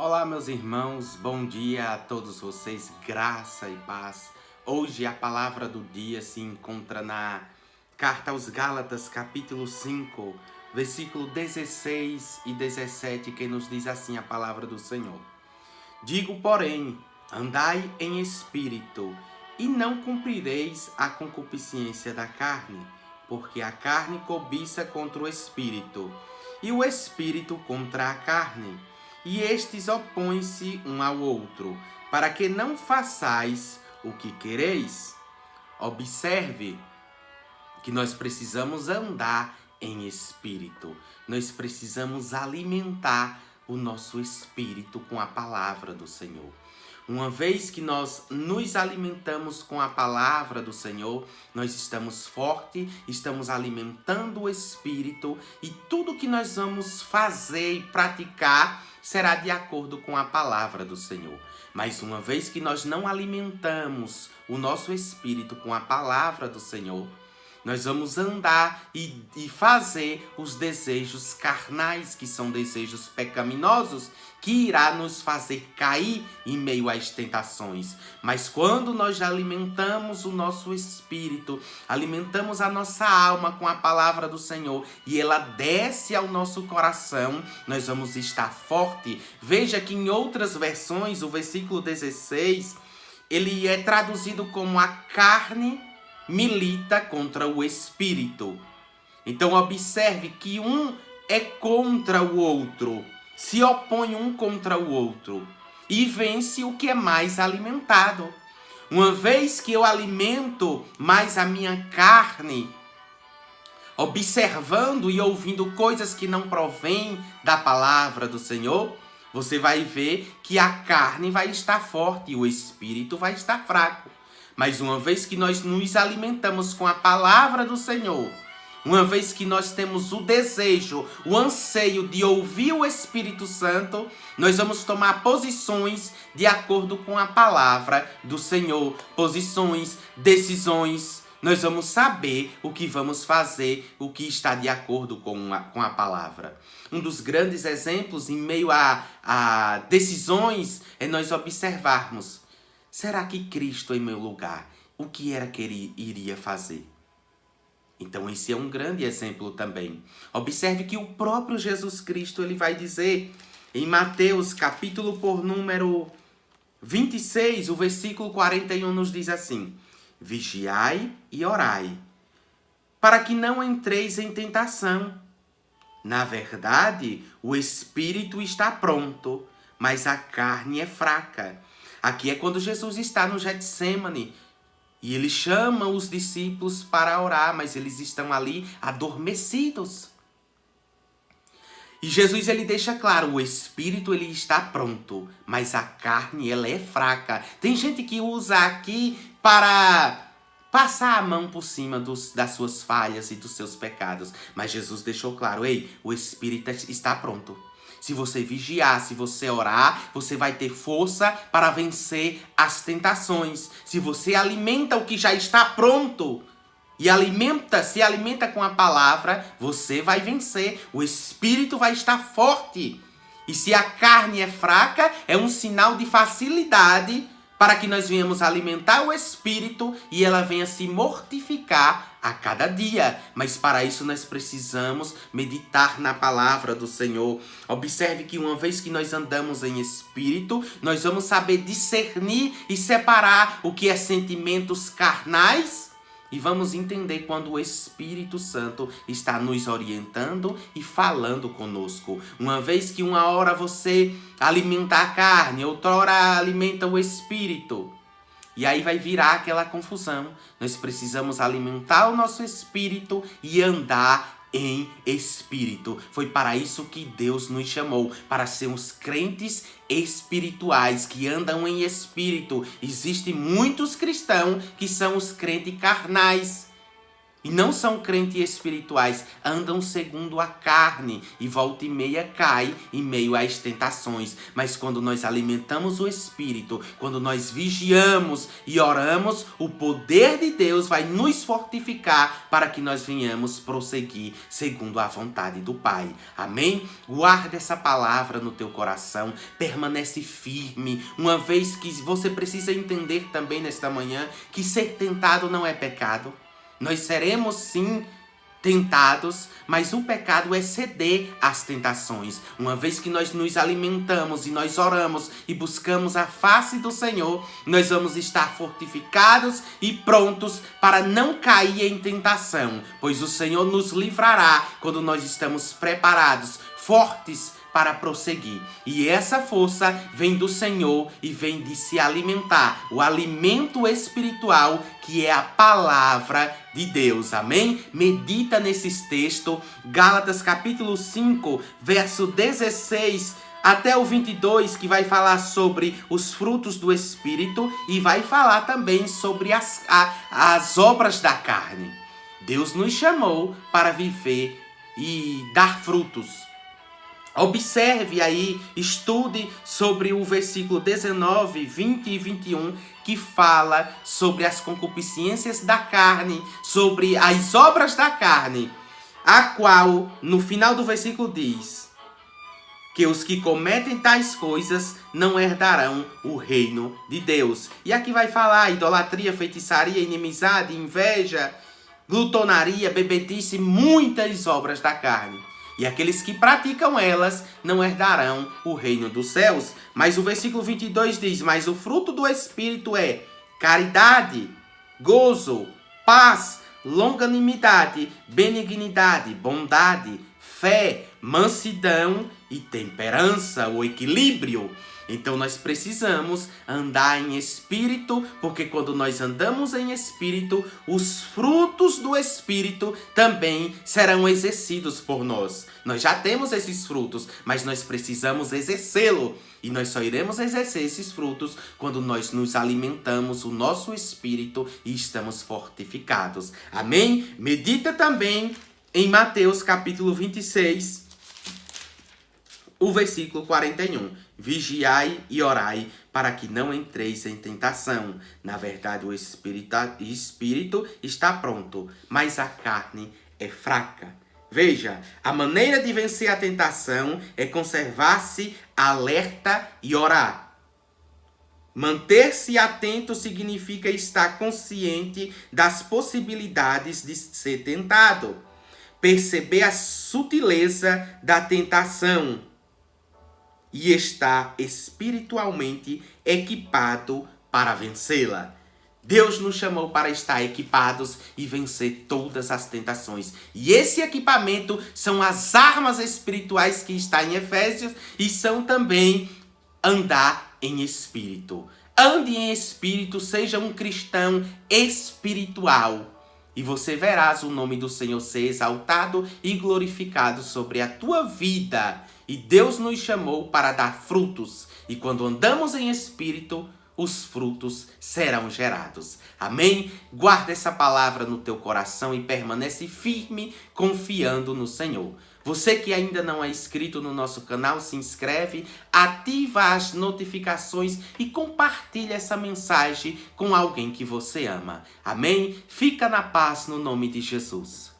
Olá, meus irmãos, bom dia a todos vocês, graça e paz. Hoje a palavra do dia se encontra na Carta aos Gálatas, capítulo 5, versículo 16 e 17, que nos diz assim a palavra do Senhor. Digo, porém, andai em espírito, e não cumprireis a concupiscência da carne, porque a carne cobiça contra o espírito, e o espírito contra a carne. E estes opõem-se um ao outro, para que não façais o que quereis. Observe que nós precisamos andar em espírito. Nós precisamos alimentar o nosso espírito com a palavra do Senhor. Uma vez que nós nos alimentamos com a palavra do Senhor, nós estamos fortes, estamos alimentando o espírito e tudo que nós vamos fazer e praticar será de acordo com a palavra do Senhor. Mas uma vez que nós não alimentamos o nosso espírito com a palavra do Senhor, nós vamos andar e fazer os desejos carnais, que são desejos pecaminosos, que irá nos fazer cair em meio às tentações. Mas quando nós alimentamos o nosso espírito, alimentamos a nossa alma com a palavra do Senhor e ela desce ao nosso coração, nós vamos estar forte. Veja que em outras versões, o versículo 16, ele é traduzido como a carne milita contra o espírito. Então observe que um é contra o outro, se opõe um contra o outro e vence o que é mais alimentado. Uma vez que eu alimento mais a minha carne, observando e ouvindo coisas que não provêm da palavra do Senhor, você vai ver que a carne vai estar forte e o espírito vai estar fraco. Mas uma vez que nós nos alimentamos com a palavra do Senhor, uma vez que nós temos o desejo, o anseio de ouvir o Espírito Santo, nós vamos tomar posições de acordo com a palavra do Senhor. Posições, decisões. Nós vamos saber o que vamos fazer, o que está de acordo com a palavra. Um dos grandes exemplos em meio a decisões é nós observarmos: será que Cristo em meu lugar, o que era que ele iria fazer? Então esse é um grande exemplo também. Observe que o próprio Jesus Cristo ele vai dizer em Mateus capítulo por número 26, o versículo 41 nos diz assim: vigiai e orai, para que não entreis em tentação. Na verdade, o espírito está pronto, mas a carne é fraca. Aqui é quando Jesus está no Getsêmani e ele chama os discípulos para orar, mas eles estão ali adormecidos. E Jesus ele deixa claro, o espírito ele está pronto, mas a carne ela é fraca. Tem gente que usa aqui para passar a mão por cima das suas falhas e dos seus pecados. Mas Jesus deixou claro, ei, o espírito está pronto. Se você vigiar, se você orar, você vai ter força para vencer as tentações. Se você alimenta o que já está pronto e se alimenta com a palavra, você vai vencer. O espírito vai estar forte. E se a carne é fraca, é um sinal de facilidade para que nós venhamos alimentar o espírito e ela venha se mortificar a cada dia. Mas para isso nós precisamos meditar na palavra do Senhor. Observe que uma vez que nós andamos em espírito, nós vamos saber discernir e separar o que é sentimentos carnais e vamos entender quando o Espírito Santo está nos orientando e falando conosco. Uma vez que uma hora você alimenta a carne, outra hora alimenta o espírito. E aí vai virar aquela confusão. Nós precisamos alimentar o nosso espírito e andar em espírito. Foi para isso que Deus nos chamou, para sermos crentes espirituais, que andam em espírito. Existem muitos cristãos que são os crentes carnais. e não são crentes espirituais, andam segundo a carne e volta e meia cai em meio às tentações. Mas quando nós alimentamos o Espírito, quando nós vigiamos e oramos, o poder de Deus vai nos fortificar para que nós venhamos prosseguir segundo a vontade do Pai. Amém? Guarda essa palavra no teu coração, permanece firme, uma vez que você precisa entender também nesta manhã que ser tentado não é pecado. Nós seremos sim tentados, mas o pecado é ceder às tentações. Uma vez que nós nos alimentamos e nós oramos e buscamos a face do Senhor, nós vamos estar fortificados e prontos para não cair em tentação, pois o Senhor nos livrará quando nós estamos preparados, fortes para prosseguir. E essa força vem do Senhor e vem de se alimentar. O alimento espiritual que é a palavra de Deus. Amém? Medita nesses textos. Gálatas capítulo 5, verso 16 até o 22, que vai falar sobre os frutos do Espírito e vai falar também sobre as obras da carne. Deus nos chamou para viver e dar frutos. Observe aí, estude sobre o versículo 19, 20 e 21, que fala sobre as concupiscências da carne, sobre as obras da carne, a qual, no final do versículo diz que os que cometem tais coisas não herdarão o reino de Deus. E aqui vai falar idolatria, feitiçaria, inimizade, inveja, glutonaria, bebedice, muitas obras da carne. E aqueles que praticam elas não herdarão o reino dos céus. Mas o versículo 22 diz: mas o fruto do Espírito é caridade, gozo, paz, longanimidade, benignidade, bondade, fé, mansidão e temperança, o equilíbrio. Então nós precisamos andar em espírito, porque quando nós andamos em espírito, os frutos do Espírito também serão exercidos por nós. Nós já temos esses frutos, mas nós precisamos exercê-lo. E nós só iremos exercer esses frutos quando nós nos alimentamos o nosso espírito e estamos fortificados. Amém? Medita também em Mateus capítulo 26, o versículo 41. Vigiai e orai para que não entreis em tentação. Na verdade, o espírito está pronto, mas a carne é fraca. Veja, a maneira de vencer a tentação é conservar-se alerta e orar. Manter-se atento significa estar consciente das possibilidades de ser tentado. Perceber a sutileza da tentação e estar espiritualmente equipado para vencê-la. Deus nos chamou para estar equipados e vencer todas as tentações. E esse equipamento são as armas espirituais que está em Efésios e são também andar em espírito. Ande em espírito, seja um cristão espiritual. E você verás o nome do Senhor ser exaltado e glorificado sobre a tua vida. E Deus nos chamou para dar frutos. E quando andamos em espírito, os frutos serão gerados. Amém? Guarda essa palavra no teu coração e permanece firme, confiando no Senhor. Você que ainda não é inscrito no nosso canal, se inscreve, ativa as notificações e compartilha essa mensagem com alguém que você ama. Amém? Fica na paz no nome de Jesus.